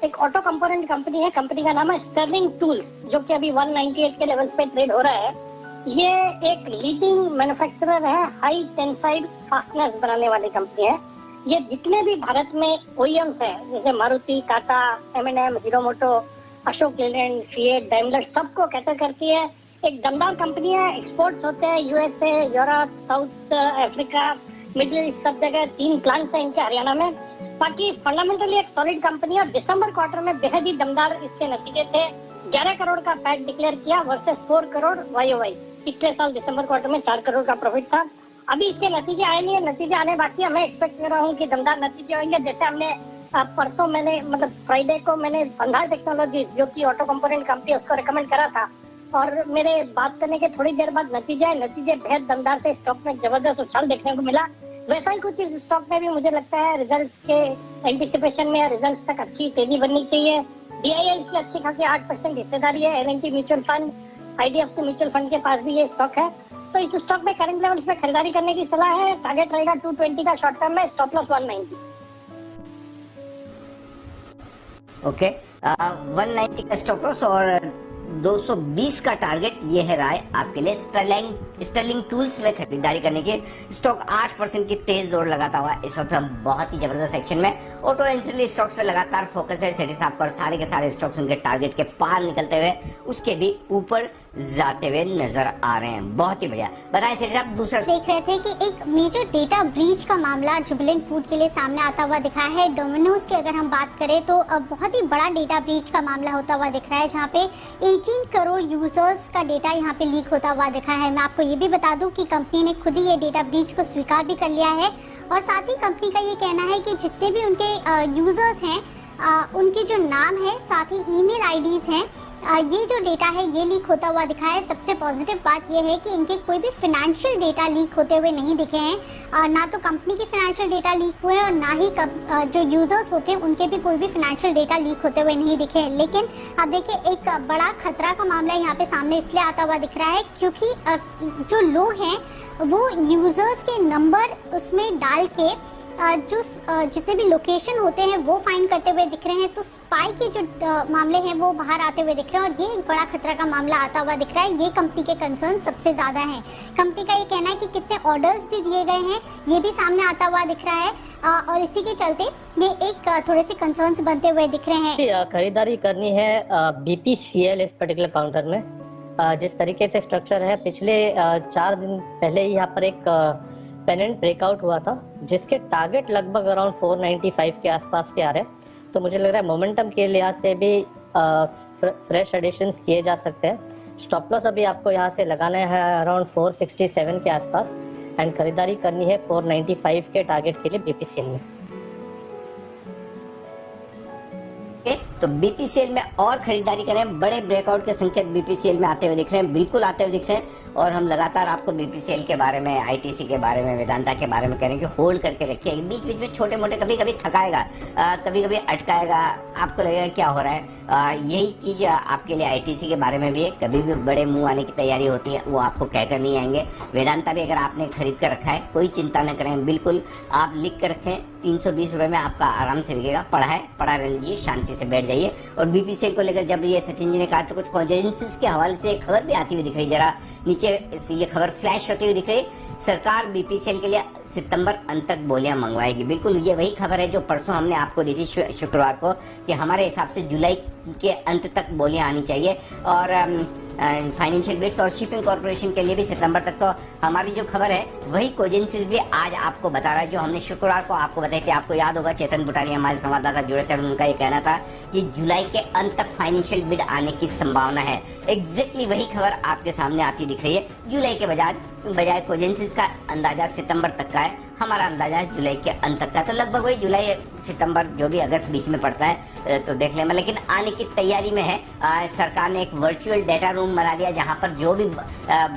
एक auto component company है, company का नाम है स्टर्लिंग टूल्स, जो कि अभी 198 के लेवल पे ट्रेड हो रहा है। ये एक लीडिंग मैन्युफैक्चरर है, हाई टेंसाइल फास्टनर्स बनाने वाली कंपनी है। ये जितने भी भारत में ओईएम्स है, जैसे मारुति, टाटा, M&M, हीरो मोटो, अशोक लेलैंड, फिएट, डाइमलर, सबको कैटर करती है। एक दमदार कंपनी है, एक्सपोर्ट्स होते हैं USA, Europe, south Africa, middle east, सब जगह 3 प्लांट्स हैं इनके हरियाणा में। बाकी फंडामेंटली एक सॉलिड कंपनी है। और दिसंबर क्वार्टर में बेहद ही दमदार इसके नतीजे थे। 11 करोड़ का पैट डिक्लेयर किया वर्सेस 4 करोड़ YOY। पिछले साल दिसंबर क्वार्टर में 4 करोड़ का प्रॉफिट था। अभी इसके नतीजे आए नहीं है, नतीजे आने बाकी। मैं एक्सपेक्ट कर रहा हूँ कि दमदार नतीजे होंगे। जैसे हमने परसों मैंने मतलब फ्राइडे को मैंने बंधार टेक्नोलॉजी, जो कि ऑटो कंपोनेंट कंपनी है, उसको रिकमेंड करा था। और मेरे बात करने के थोड़ी देर बाद नतीजे बेहद दमदार थे। स्टॉक में जबरदस्त उछाल देखने को मिला। वैसा ही कुछ इस स्टॉक में भी मुझे लगता है रिजल्ट के एंटिसिपेशन में या रिजल्ट तक अच्छी तेजी बननी चाहिए। DII इसकी अच्छी खासी 8% हिस्सेदारी है। L&T mutual fund, IDFC mutual fund के पास भी ये स्टॉक है। तो इस स्टॉक में करंट लेवल्स में खरीदारी करने की सलाह है। टारगेट रहेगा 220 का शॉर्ट टर्म में, स्टॉप लॉस 190। ओके, 190 का स्टॉप लॉस और 220 का टारगेट, ये है राय आपके लिए स्टर्लिंग टूल्स में खरीदारी करने की। स्टॉक 8% की तेज दौड़ लगाता हुआ इस वक्त हम बहुत ही जबरदस्त एक्शन में। ऑटो एंसिलरी स्टॉक्स पे लगातार फोकस है सेठी साहब का, और सारे के सारे स्टॉक्स उनके टारगेट के पार निकलते हुए उसके भी ऊपर जाते हुए नजर आ रहे हैं। बहुत ही बढ़िया। बताएं सेठी साहब, दूसरा देख रहे थे कि एक मेजर डेटा ब्रीच का मामला जुबिलेंट फूड के लिए सामने आता हुआ दिखा है। डोमिनोज की अगर हम बात करें तो बहुत ही बड़ा डेटा ब्रीच का मामला होता हुआ दिख रहा है, जहाँ पे 18 करोड़ यूजर्स का डेटा यहाँ पे लीक होता हुआ दिखा है। मैं आपको ये भी बता दूं कि कंपनी ने खुद ही ये डेटा ब्रीच को स्वीकार भी कर लिया है। और साथ ही कंपनी का ये कहना है कि जितने भी उनके यूजर्स हैं, उनके जो नाम है, साथ ही ईमेल आईडीज हैं, ये जो डेटा है ये लीक होता हुआ दिखा है। सबसे पॉजिटिव बात ये है कि इनके कोई भी फाइनेंशियल डेटा लीक होते हुए नहीं दिखे हैं। ना तो कंपनी की फाइनेंशियल डेटा लीक हुए और ना ही जो यूजर्स होते हैं उनके भी कोई भी फाइनेंशियल डेटा लीक होते हुए नहीं दिखे। लेकिन अब देखिए, एक बड़ा खतरा का मामला यहाँ पे सामने इसलिए आता हुआ दिख रहा है क्योंकि जो लोग हैं वो यूजर्स के नंबर उसमें डाल के जो जितने भी लोकेशन होते हैं वो फाइंड करते हुए दिख रहे हैं। तो स्पाई के जो मामले हैं वो बाहर आते हुए दिख रहे हैं, और ये एक बड़ा खतरा का मामला आता हुआ दिख रहा है। ये कंपनी के कंसर्न सबसे ज्यादा हैं। कंपनी का ये कहना है कि कितने ऑर्डर्स भी दिए गए हैं ये भी सामने आता हुआ दिख रहा है, और इसी के चलते ये एक थोड़े से कंसर्न्स बनते हुए दिख रहे हैं। खरीदारी करनी है BPCL इस पर्टिकुलर काउंटर में। जिस तरीके से स्ट्रक्चर है, पिछले 4 दिन पहले यहाँ पर एक पेनेंट ब्रेकआउट हुआ था, जिसके टारगेट लगभग अराउंड 495 के आसपास के आ रहे हैं। तो मुझे लग रहा है मोमेंटम के लिहाज से भी फ्रेश एडिशंस किए जा सकते हैं। स्टॉप लॉस अभी आपको यहाँ से लगाना है अराउंड 467 के आसपास, एंड खरीदारी करनी है 495 के टारगेट के लिए BPCL में। तो BPCL में और खरीदारी करें। बड़े ब्रेकआउट के संकेत BPCL में आते हुए दिख रहे हैं, बिल्कुल आते हुए दिख रहे हैं। और हम लगातार आपको BPCL के बारे में, ITC के बारे में, वेदांता के बारे में कह रहे हैं कि होल्ड करके रखिए। बीच बीच में छोटे मोटे कभी कभी थकाएगा, कभी कभी अटकाएगा, आपको लगेगा क्या हो रहा है। यही चीज आपके लिए ITC के बारे में भी है। कभी भी बड़े मुंह आने की तैयारी होती है, वो आपको कहकर नहीं आएंगे। वेदांता भी अगर आपने खरीद कर रखा है, कोई चिंता न करें, बिल्कुल आप लिख कर रखें। 320 रुपए में आपका आराम से बिकेगा। पढ़ा रह लीजिए, शांति से बैठ जाइए। और BPCL को लेकर जब ये सचिन जी ने कहा तो कुछ कॉन्जेंसिस के हवाले से खबर भी आती हुई दिख रही, जरा नीचे ये खबर फ्लैश होती हुई दिख रही। सरकार BPCL के लिए सितंबर अंत तक बोलियां मंगवाएगी। बिल्कुल ये वही खबर है जो परसों हमने आपको दी थी शुक्रवार को, कि हमारे हिसाब से जुलाई के अंत तक बोलियां आनी चाहिए। और फाइनेंशियल बिड्स और शिपिंग कॉर्पोरेशन के लिए भी सितंबर तक। तो हमारी जो खबर है वही कोजेंसिस भी आज आपको बता रहा है, जो हमने शुक्रवार को आपको बताई थी। आपको याद होगा, चेतन बुटानी हमारे संवाददाता जुड़े थे, उनका ये कहना था कि जुलाई के अंत तक फाइनेंशियल बिड आने की संभावना है। एग्जैक्टली वही खबर आपके सामने आती दिख रही है। जुलाई के बजाय कोजेंसिस का अंदाजा सितंबर तक का है, हमारा अंदाजा है जुलाई के अंत तक का। तो लगभग वही जुलाई सितंबर जो भी अगस्त बीच में पड़ता है तो देख लें। लेकिन आने की तैयारी में है। सरकार ने एक वर्चुअल डेटा रूम बना लिया, जहां पर जो भी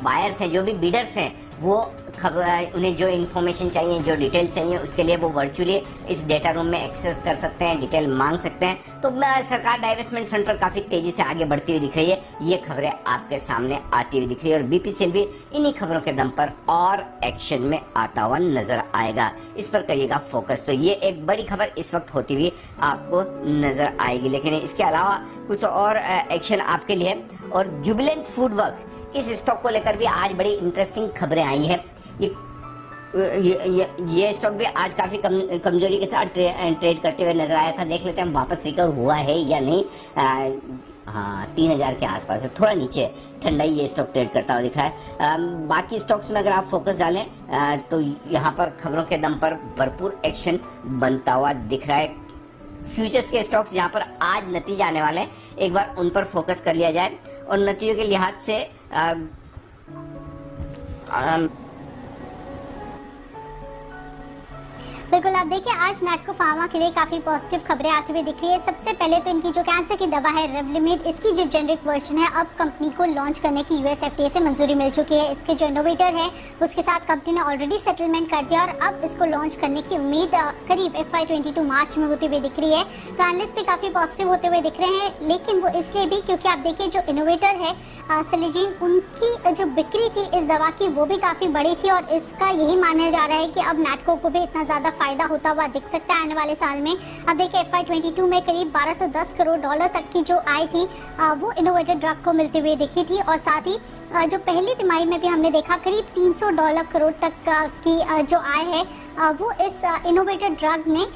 बायर्स हैं, जो भी बिडर्स हैं, वो खबर, उन्हें जो इन्फॉर्मेशन चाहिए, जो डिटेल चाहिए, उसके लिए वो वर्चुअली इस डेटा रूम में एक्सेस कर सकते हैं, डिटेल मांग सकते हैं। तो सरकार डाइवेस्टमेंट फ्रंट पर काफी तेजी से आगे बढ़ती हुई दिख रही है। ये खबरें आपके सामने आती हुई दिख रही है और बीपीसीएल भी इन्हीं खबरों के दम पर और एक्शन में आता हुआ नजर आएगा। इस पर करिएगा फोकस। तो ये एक बड़ी खबर इस वक्त होती हुई आपको नजर आएगी, लेकिन इसके अलावा कुछ और एक्शन आपके लिए। और जुबिलेंट फूड वर्क्स, इस स्टॉक को लेकर भी आज बड़ी इंटरेस्टिंग खबरें आई है। ये स्टॉक भी आज काफी कमजोरी के साथ ट्रेड करते हुए नजर आया था। देख लेते हैं वापस रिकवर हुआ है या नहीं। हाँ, 3000 के आसपास है, थोड़ा नीचे ठंडा ही ये स्टॉक ट्रेड करता हुआ दिखा है। बाकी स्टॉक्स में अगर आप फोकस डालें तो यहाँ पर खबरों के दम पर भरपूर एक्शन बनता हुआ दिख रहा है। फ्यूचर्स के स्टॉक्स जहाँ पर आज नतीजे आने वाले हैं, एक बार उन पर फोकस कर लिया जाए। और नतीजों के लिहाज से बिल्कुल, आप देखिए आज नैटको फार्मा के लिए काफी पॉजिटिव खबरें आती हुई दिख रही है। सबसे पहले तो इनकी जो कैंसर की दवा है रेवलिमिड, इसकी जो जेनरिक वर्जन है अब कंपनी को लॉन्च करने की यूएस एफडीए से मंजूरी मिल चुकी है। इसके जो इनोवेटर है उसके साथ कंपनी ने ऑलरेडी सेटलमेंट कर दिया और अब इसको लॉन्च करने की उम्मीद करीब FY22 मार्च में होती हुई दिख रही है। तो एनालिस्ट भी काफी पॉजिटिव होते हुए दिख रहे हैं, लेकिन वो इसलिए भी क्योंकि आप देखिए जो इनोवेटर है सेलिजीन, उनकी जो बिक्री थी इस दवा की वो भी काफी बड़ी थी और इसका यही माना जा रहा है कि अब नैटको को भी इतना ज्यादा फायदा होता हुआ दिख सकता है आने वाले साल में। अब देखिए FY22 में करीब $1210 करोड़ तक की जो आय थी वो इनोवेटिव ड्रग को मिलती हुई दिखी थी और साथ ही जो पहली तिमाही में भी हमने देखा करीब $300 करोड़ तक की जो आय है वो इस इनोवेटिव ड्रग ने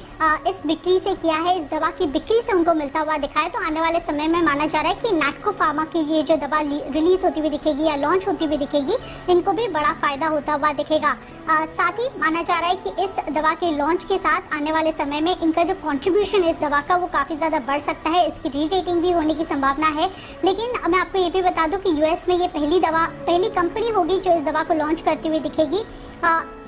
इस बिक्री से किया है। इस दवा की बिक्री से उनको मिलता हुआ दिखा है। तो आने वाले समय में माना जा रहा है कि नैटको फार्मा की ये जो दवा रिलीज होती हुई दिखेगी या लॉन्च होती हुई दिखेगी, इनको भी बड़ा फायदा होता हुआ दिखेगा। साथ ही माना जा रहा है कि इस दवा के लॉन्च के साथ आने वाले समय में इनका जो कंट्रीब्यूशन इस दवा का वो काफी ज्यादा बढ़ सकता है। इसकी रीरेटिंग भी होने की संभावना है। लेकिन मैं आपको ये भी बता दूं कि यूएस में ये पहली कंपनी होगी जो इस दवा को लॉन्च करती हुई दिखेगी।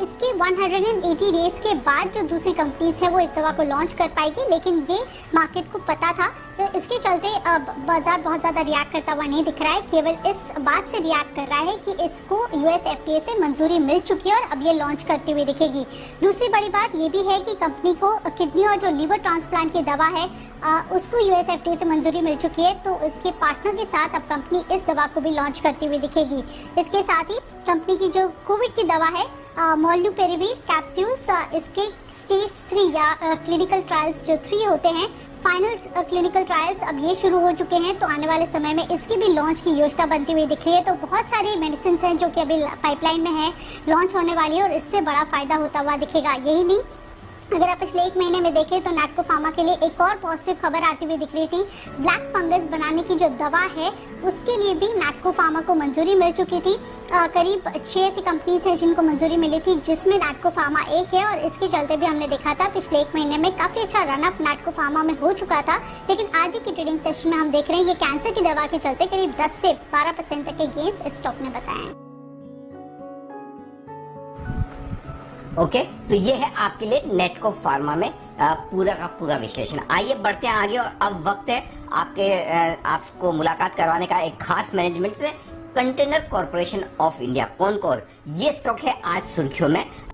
इसके 180 डेज के बाद जो दूसरी कंपनीज है वो इस दवा को लॉन्च कर पाएगी, लेकिन ये मार्केट को पता था, तो इसके चलते बाजार बहुत ज्यादा रिएक्ट करता हुआ नहीं दिख रहा है। केवल इस बात से रिएक्ट कर रहा है कि इसको यूएस एफडीए से मंजूरी मिल चुकी है और अब ये लॉन्च करती हुई दिखेगी। दूसरी बड़ी बात ये भी है कि कंपनी को किडनी और जो लीवर ट्रांसप्लांट की दवा है उसको यूएस एफडीए से मंजूरी मिल चुकी है। तो इसके पार्टनर के साथ अब कंपनी इस दवा को भी लॉन्च करती हुई दिखेगी। इसके साथ ही कंपनी की जो कोविड की दवा है मोल्नुपेरेविर कैप्सूल्स, इसके स्टेज 3 या क्लिनिकल ट्रायल्स जो 3 होते हैं, फाइनल क्लिनिकल ट्रायल्स अब ये शुरू हो चुके हैं। तो आने वाले समय में इसकी भी लॉन्च की योजना बनती हुई दिख रही है। तो बहुत सारी मेडिसिन हैं जो कि अभी पाइपलाइन में है, लॉन्च होने वाली है और इससे बड़ा फायदा होता हुआ दिखेगा। यही नहीं, अगर आप पिछले 1 महीने में देखें तो नैटको फार्मा के लिए एक और पॉजिटिव खबर आती हुई दिख रही थी। ब्लैक फंगस बनाने की जो दवा है उसके लिए भी नैटको फार्मा को मंजूरी मिल चुकी थी। करीब 6 ऐसी कंपनीज हैं जिनको मंजूरी मिली थी, जिसमें नैटको फार्मा एक है। और इसके चलते भी हमने देखा था पिछले 1 महीने में काफी अच्छा रनअप नैटको फार्मा में हो चुका था। लेकिन आज ही की ट्रेडिंग सेशन में हम देख रहे हैं ये कैंसर की दवा के चलते करीब 10 से 12% तक के गेन्स इस स्टॉक ने बताए हैं। ओके, तो ये है आपके लिए नैटको फार्मा में पूरा का पूरा विश्लेषण। आइए बढ़ते हैं आगे और अब वक्त है आपको मुलाकात करवाने का एक खास मैनेजमेंट से, container corporation of India, Concor. ये स्टॉक है आज सुर्खियों में।